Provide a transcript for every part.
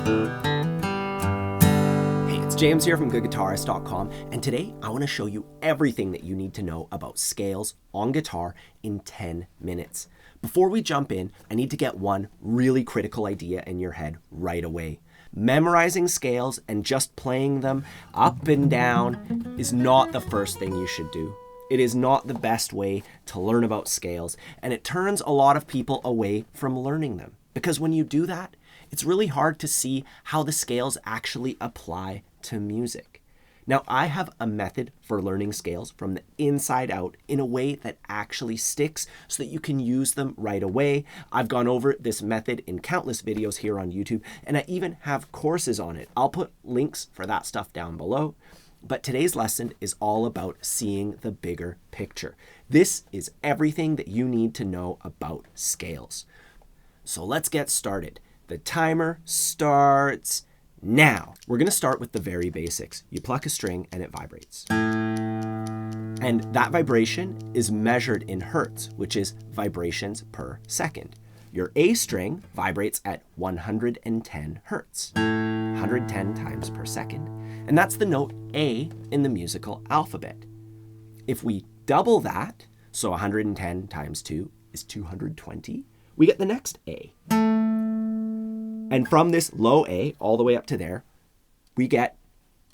Hey, it's James here from Guitarist.com, and today I want to show you everything that you need to know about scales on guitar in 10 minutes. Before we jump in, I need to get one really critical idea in your head right away. Memorizing scales and just playing them up and down is not the first thing you should do. It is not the best way to learn about scales, and it turns a lot of people away from learning them. Because when you do that, it's really hard to see how the scales actually apply to music. Now, I have a method for learning scales from the inside out in a way that actually sticks so that you can use them right away. I've gone over this method in countless videos here on YouTube, and I even have courses on it. I'll put links for that stuff down below. But today's lesson is all about seeing the bigger picture. This is everything that you need to know about scales. So let's get started. The timer starts now. We're going to start with the very basics. You pluck a string and it vibrates. And that vibration is measured in hertz, which is vibrations per second. Your A string vibrates at 110 hertz, 110 times per second. And that's the note A in the musical alphabet. If we double that, so 110 times 2 is 220, we get the next A. And from this low A all the way up to there, we get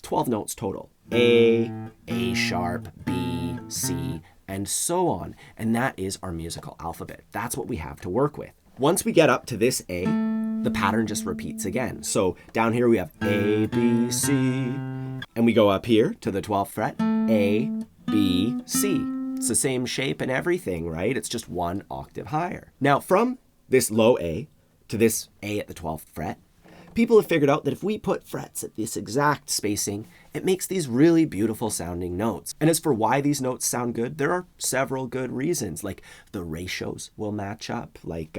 12 notes total. A sharp, B, C, and so on. And that is our musical alphabet. That's what we have to work with. Once we get up to this A, the pattern just repeats again. So down here we have A, B, C, and we go up here to the 12th fret, A, B, C. It's the same shape and everything, right? It's just one octave higher. Now from this low A to this A at the 12th fret, people have figured out that if we put frets at this exact spacing, it makes these really beautiful sounding notes. And as for why these notes sound good, there are several good reasons. Like the ratios will match up. Like,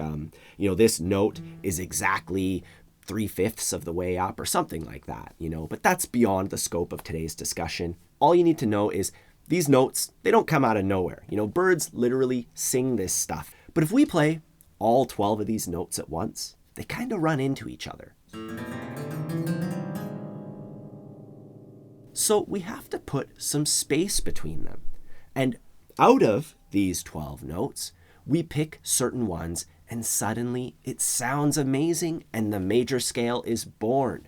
this note is exactly 3/5 of the way up or something like that, But that's beyond the scope of today's discussion. All you need to know is these notes, they don't come out of nowhere. Birds literally sing this stuff. But if we play all 12 of these notes at once, they kind of run into each other. So we have to put some space between them. And out of these 12 notes, we pick certain ones, and suddenly it sounds amazing and the major scale is born.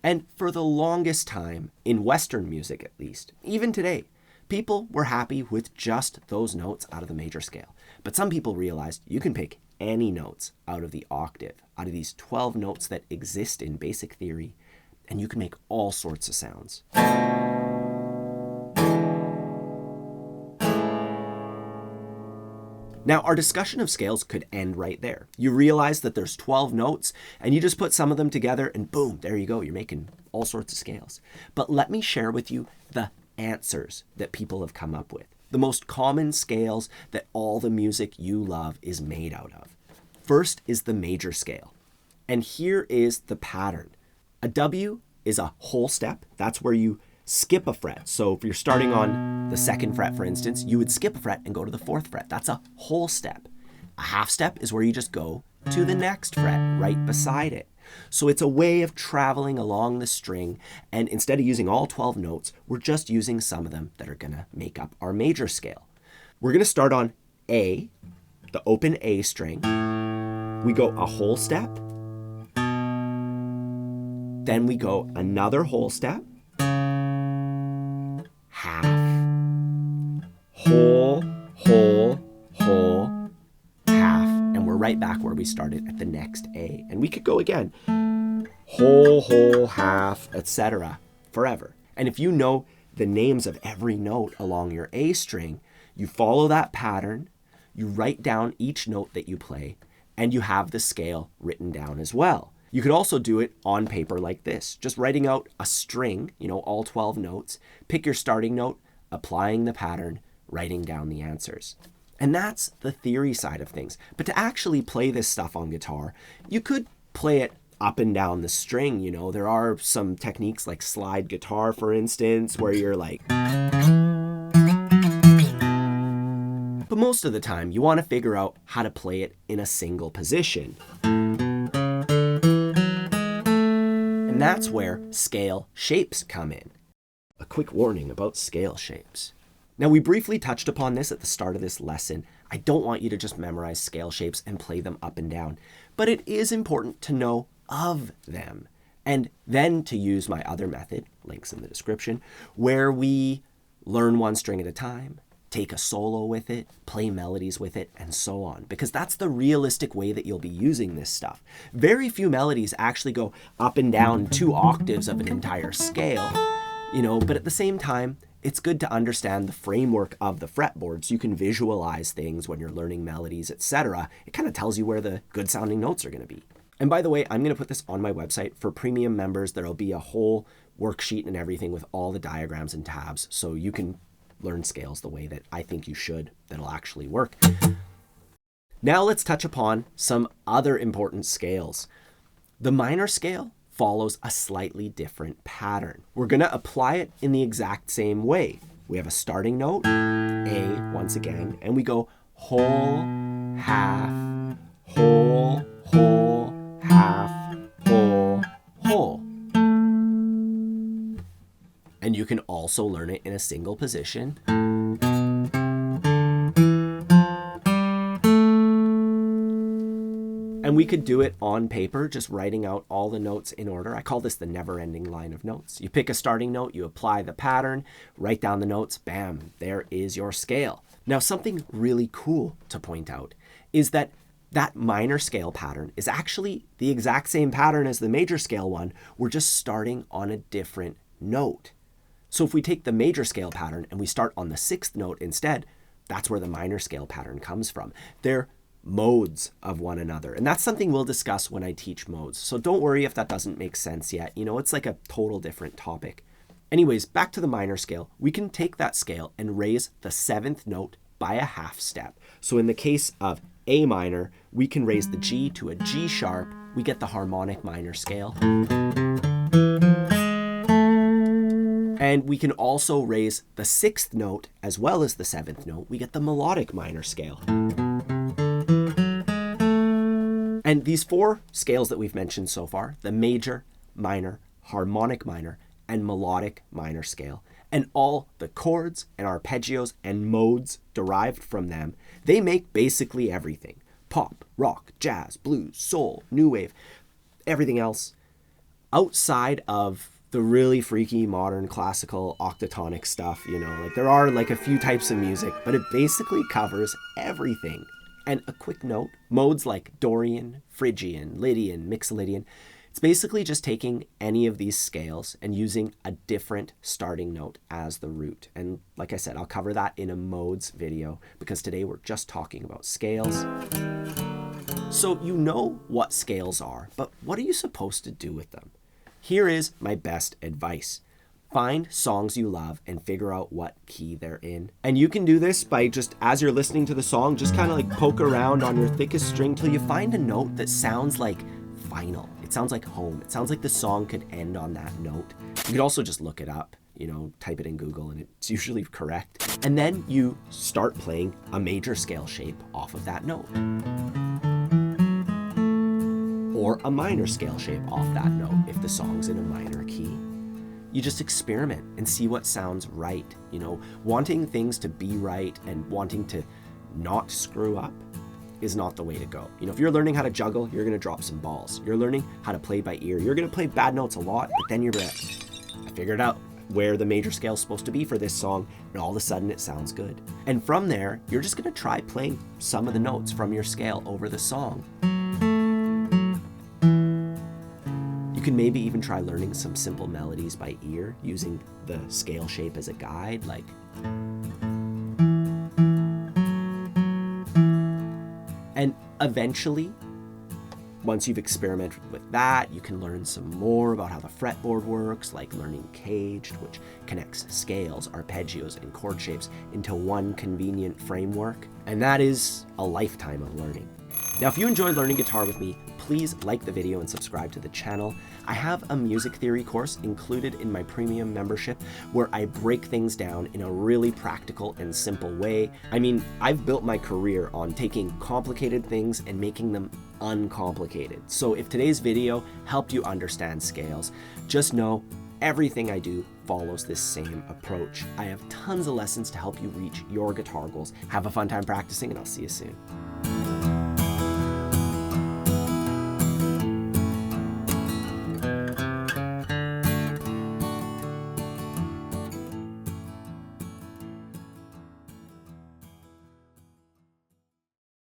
And for the longest time, in Western music at least, even today, people were happy with just those notes out of the major scale. But some people realized you can pick any notes out of the octave, out of these 12 notes that exist in basic theory, and you can make all sorts of sounds. Now, our discussion of scales could end right there. You realize that there's 12 notes, and you just put some of them together, and boom, there you go. You're making all sorts of scales. But let me share with you the answers that people have come up with. The most common scales that all the music you love is made out of. First is the major scale. And here is the pattern. A W is a whole step. That's where you skip a fret. So if you're starting on the 2nd fret, for instance, you would skip a fret and go to the 4th fret. That's a whole step. A half step is where you just go to the next fret right beside it. So it's a way of traveling along the string, and instead of using all 12 notes, we're just using some of them that are gonna make up our major scale. We're gonna start on A, the open A string. We go a whole step. Then we go another whole step. Half. Whole, half. And we're right back where we started at the next A. And we could go again. Whole, half, etc. forever. And if you know the names of every note along your A string, you follow that pattern, you write down each note that you play, and you have the scale written down as well. You could also do it on paper like this, just writing out a string, all 12 notes, pick your starting note, applying the pattern, writing down the answers. And that's the theory side of things. But to actually play this stuff on guitar, you could play it up and down the string, There are some techniques like slide guitar, for instance, where you're like But most of the time, you want to figure out how to play it in a single position. And that's where scale shapes come in. A quick warning about scale shapes. Now, we briefly touched upon this at the start of this lesson. I don't want you to just memorize scale shapes and play them up and down, but it is important to know of them. And then to use my other method, links in the description, where we learn one string at a time, take a solo with it, play melodies with it, and so on. Because that's the realistic way that you'll be using this stuff. Very few melodies actually go up and down 2 octaves of an entire scale, but at the same time, it's good to understand the framework of the fretboard so you can visualize things when you're learning melodies, etc. It kind of tells you where the good sounding notes are going to be. And by the way, I'm going to put this on my website. For premium members, there'll be a whole worksheet and everything with all the diagrams and tabs so you can learn scales the way that I think you should, that'll actually work. Now let's touch upon some other important scales. The minor scale follows a slightly different pattern. We're going to apply it in the exact same way. We have a starting note, A, once again, and we go whole, half, whole, whole, half, whole, whole. And you can also learn it in a single position. And we could do it on paper, just writing out all the notes in order. I call this the never-ending line of notes. You pick a starting note, you apply the pattern, write down the notes, bam, there is your scale. Now, something really cool to point out is that minor scale pattern is actually the exact same pattern as the major scale one. We're just starting on a different note. So if we take the major scale pattern and we start on the 6th note instead, that's where the minor scale pattern comes from. They're modes of one another. And that's something we'll discuss when I teach modes. So don't worry if that doesn't make sense yet. It's like a total different topic. Anyways, back to the minor scale. We can take that scale and raise the 7th note by a half step. So in the case of A minor, we can raise the G to a G sharp. We get the harmonic minor scale. And we can also raise the 6th note as well as the 7th note. We get the melodic minor scale. And these 4 scales that we've mentioned so far, the major, minor, harmonic minor, and melodic minor scale, and all the chords and arpeggios and modes derived from them, they make basically everything. Pop, rock, jazz, blues, soul, new wave, everything else outside of the really freaky modern classical octatonic stuff, there are like a few types of music, but it basically covers everything. And a quick note, modes like Dorian, Phrygian, Lydian, Mixolydian, it's basically just taking any of these scales and using a different starting note as the root. And like I said, I'll cover that in a modes video because today we're just talking about scales. So you know what scales are, but what are you supposed to do with them? Here is my best advice. Find songs you love and figure out what key they're in. And you can do this by just, as you're listening to the song, just kind of like poke around on your thickest string till you find a note that sounds like final. It sounds like home. It sounds like the song could end on that note. You could also just look it up, type it in Google and it's usually correct. And then you start playing a major scale shape off of that note. Or a minor scale shape off that note if the song's in a minor key. You just experiment and see what sounds right. Wanting things to be right and wanting to not screw up is not the way to go. If you're learning how to juggle, you're going to drop some balls. You're learning how to play by ear. You're going to play bad notes a lot, but then you're going to, I figured out where the major scale is supposed to be for this song, and all of a sudden it sounds good. And from there, you're just going to try playing some of the notes from your scale over the song. You can maybe even try learning some simple melodies by ear using the scale shape as a guide, like and eventually, once you've experimented with that, you can learn some more about how the fretboard works, like learning caged, which connects scales, arpeggios, and chord shapes into one convenient framework. And that is a lifetime of learning. Now, if you enjoyed learning guitar with me, please like the video and subscribe to the channel. I have a music theory course included in my premium membership where I break things down in a really practical and simple way. I mean, I've built my career on taking complicated things and making them uncomplicated. So if today's video helped you understand scales, just know everything I do follows this same approach. I have tons of lessons to help you reach your guitar goals. Have a fun time practicing, and I'll see you soon.